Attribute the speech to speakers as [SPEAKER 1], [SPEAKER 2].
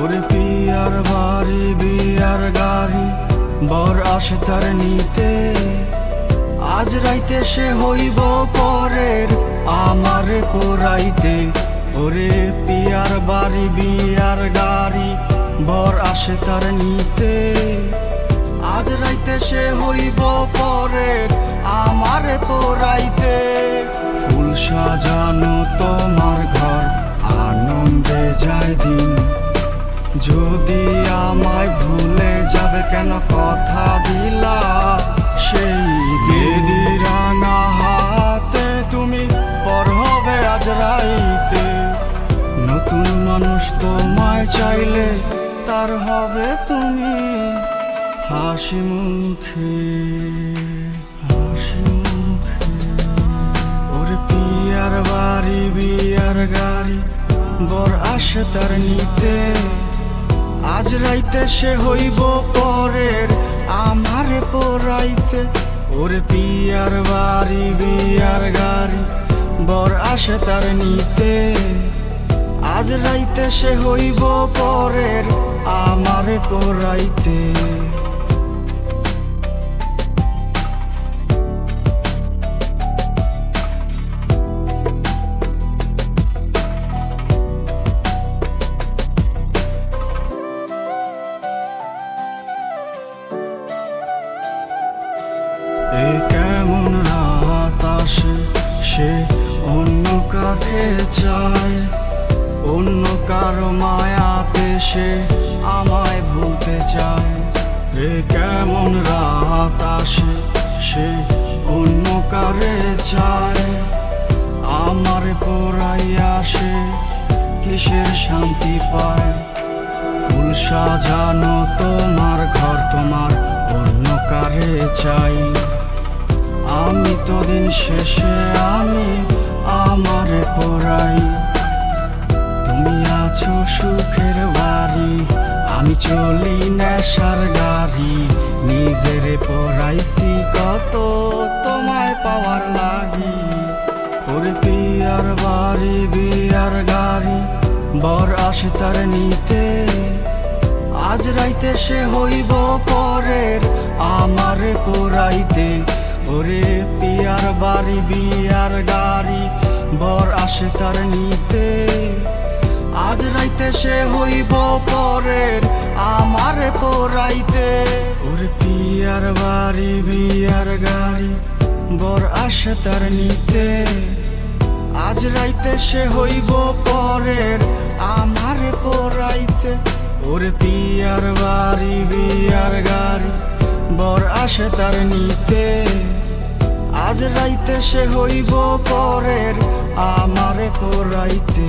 [SPEAKER 1] ওরে পিয়ার বাড়ি বিয়ার গাড়ি বর আসে তার নিতে, আজ রাইতে সে হইব পরের আমারে পোড়াইতে। ওরে পিয়ার বাড়ি বিয়ার গাড়ি বর আসে তার নিতে, আজ রাইতে সে হইব পরের আমারে পোড়াইতে। ফুল সাজানো তোমার ঘর আনন্দে যায় দিন, যদি আমায় ভুলে যাবে কেন কথা দিলা সেই দিদি রাঙা হাতে তুমি পর হবে আজ রাইতে। নতুন মানুষ তোমায় চাইলে তার হবে তুমি হাসি মুখে হাসি মুখে। ওরে পিয়ার বাড়ি বিয়ার গাড়ি বর আসে তার নিতে, আজ রাইতে সে হইব পরের আমারে পোড়াইতে। ওরে পিয়ার বাড়ি বিয়ার গাড়ি বর আসে তার নিতে, আজ রাইতে সে হইব পরের আমারে পোড়াইতে। এ কেমন রাত আসে সে অন্য কাকে চায়, অন্য কারো মায়াতে সে আমায় ভুলতে চায়। এ কেমন রাত আসে সে অন্য কারে চায়, আমার পোড়াইয়া সে কিসের শান্তি পায়। ফুল সাজানো তোমার ঘর তোমার অন্য কারে চাই, আমি তো দিন শেষে আমি আমারে পোড়াই। তুমি আছো সুখের বাড়ি আমি চলি নেশার গাড়ি, নিজেরে পোড়াইছি কত তোমায় পাওয়ার লাগি। ওরে পিয়ার বাড়ি বিয়ার গাড়ি বর আসে তার নিতে, আজ রাইতে সে হইব পরের আমারে পোড়াইতে। ওরে পিয়ার বাড়ি বিয়ার গাড়ি বর আসে তার নিতে, আজ রাইতে সে হইব পরের আমারে পোড়াইতে। ওরে পিয়ার বাড়ি বিয়ার গাড়ি বর আসে তার নিতে, আজ রাইতে সে হইব পরের আমারে পোড়াইতে। ওরে পিয়ার বাড়ি বিয়ার গাড়ি বর আসে তার নিতে, আজ রাইতে সে হইব পরের আমারে পোড়াইতে।